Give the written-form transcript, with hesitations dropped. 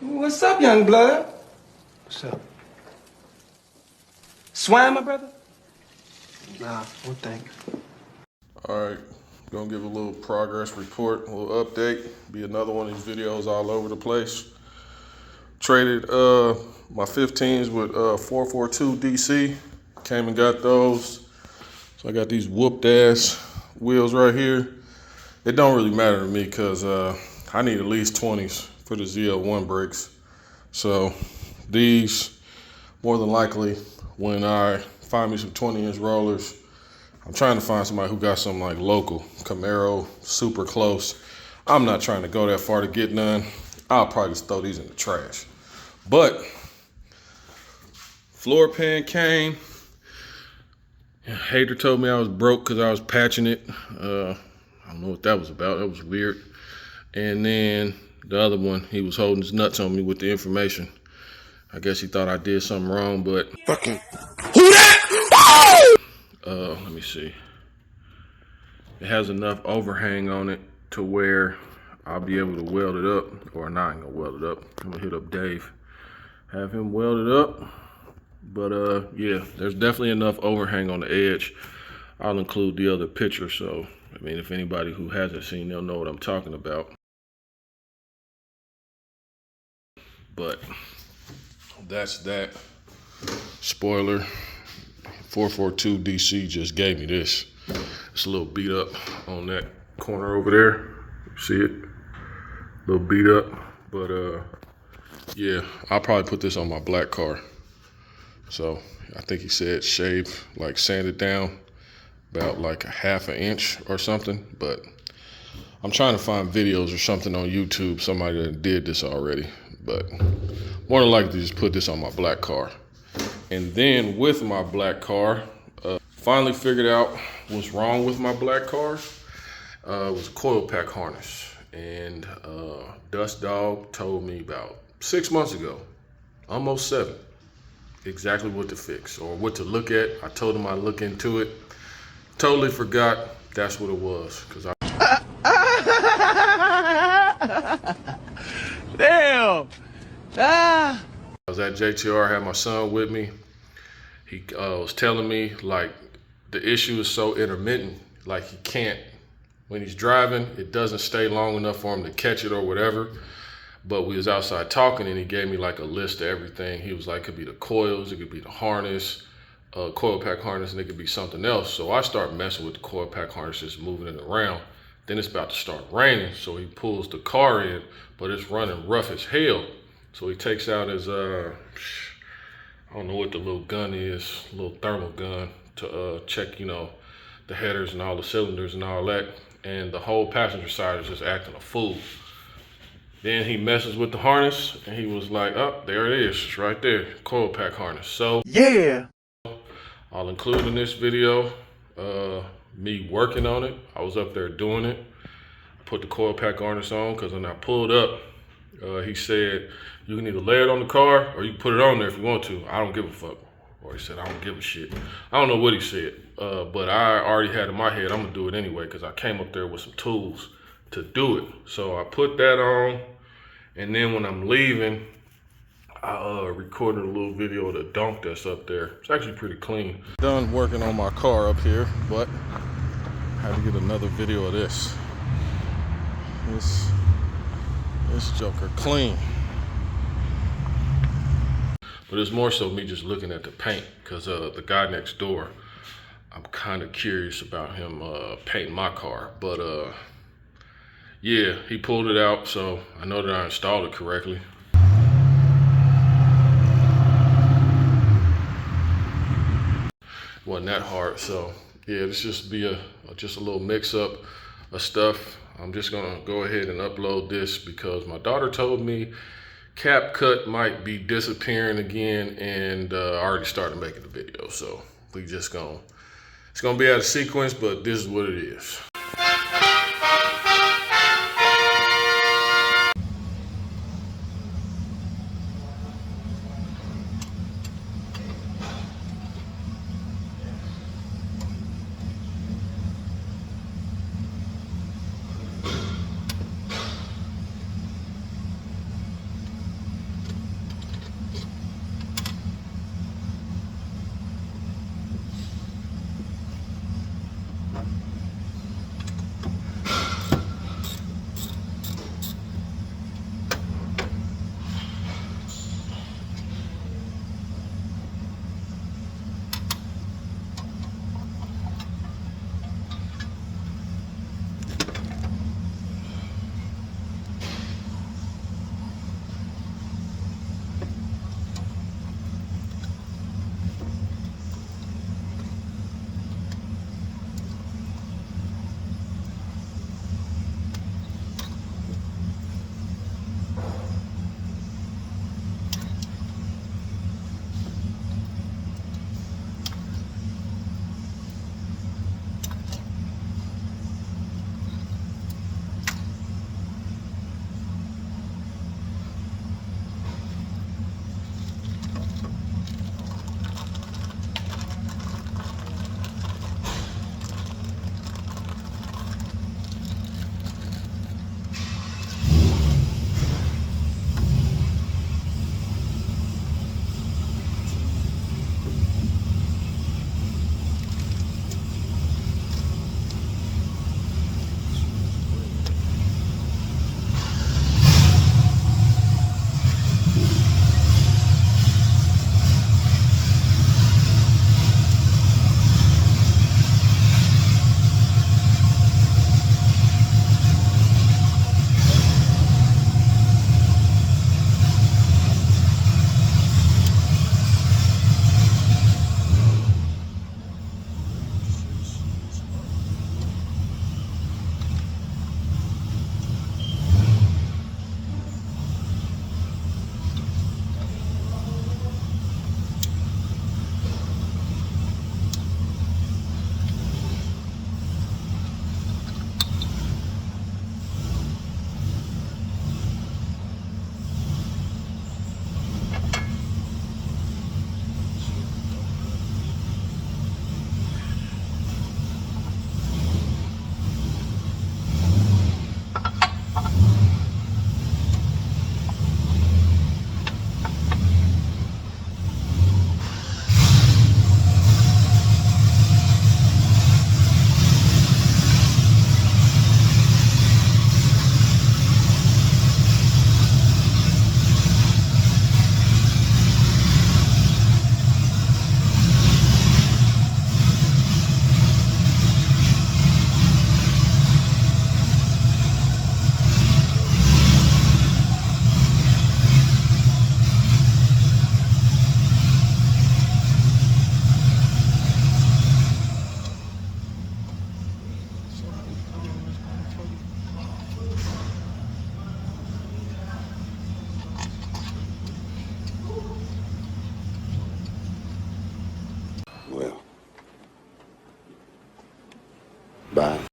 What's up, young blood? What's up? Swine, my brother? Nah, no thanks. All right, gonna give a little progress report, a little update. Be another one of these videos all over the place. Traded my 15s with 442 DC. Came and got those. So I got these whooped ass wheels right here. It don't really matter to me because I need at least 20s for the ZL1 brakes. So these, more than likely, when I find me some 20-inch rollers, I'm trying to find somebody who got something like local, Camaro, super close. I'm not trying to go that far to get none. I'll probably just throw these in the trash. But floor pan came. Hater told me I was broke because I was patching it. I don't know what that was about. That was weird. And then the other one, he was holding his nuts on me with the information. I guess he thought I did something wrong, but Fucking who that? let me see. It has enough overhang on it to where I'll be able to weld it up, or not, I ain't gonna weld it up. I'm gonna hit up Dave, have him weld it up. But yeah, there's definitely enough overhang on the edge. I'll include the other picture, so I mean, if anybody who hasn't seen, they'll know what I'm talking about. But that's that. Spoiler, 442 DC just gave me this. It's a little beat up on that corner over there. See it? A little beat up. But yeah, I'll probably put this on my black car. So I think he said shave, like sand it down about like a half an inch or something. But I'm trying to find videos or something on YouTube, somebody that did this already. But more than likely just put this on my black car. And then with my black car, finally figured out what's wrong with my black car. It was a coil pack harness. And Dust Dog told me about 6 months ago, almost 7, exactly what to fix or what to look at. I told him I'd look into it. Totally forgot that's what it was. Damn! Ah! I was at JTR, had my son with me. He was telling me like the issue is so intermittent, like he can't, when he's driving, it doesn't stay long enough for him to catch it or whatever. But we was outside talking and he gave me like a list of everything. He was like, it could be the coils, it could be the harness, coil pack harness, and it could be something else. So I start messing with the coil pack harness, just moving it around. Then it's about to start raining, so he pulls the car in, but it's running rough as hell. So he takes out his, I don't know what the little gun is, little thermal gun to check, you know, the headers and all the cylinders and all that. And the whole passenger side is just acting a fool. Then he messes with the harness and he was like, oh, there it is, it's right there, coil pack harness. So Yeah! I'll include in this video me working on it. I was up there doing it. I put the coil pack harness on because when I pulled up, he said, you can either lay it on the car or you can put it on there if you want to. I don't give a fuck. Or he said, I don't give a shit. I don't know what he said, but I already had in my head, I'm gonna do it anyway because I came up there with some tools to do it. So I put that on, and then when I'm leaving, I recorded a little video of the dunk that's up there. It's actually pretty clean. Done working on my car up here, but I had to get another video of this. This joker clean. But it's more so me just looking at the paint because the guy next door, I'm kind of curious about him painting my car. But yeah, he pulled it out, so I know that I installed it correctly. Wasn't that hard, so yeah, this just be just a little mix up of stuff. I'm just gonna go ahead and upload this because my daughter told me CapCut might be disappearing again, and I already started making the video, so we just it's gonna be out of sequence, but this is what it is. Bye.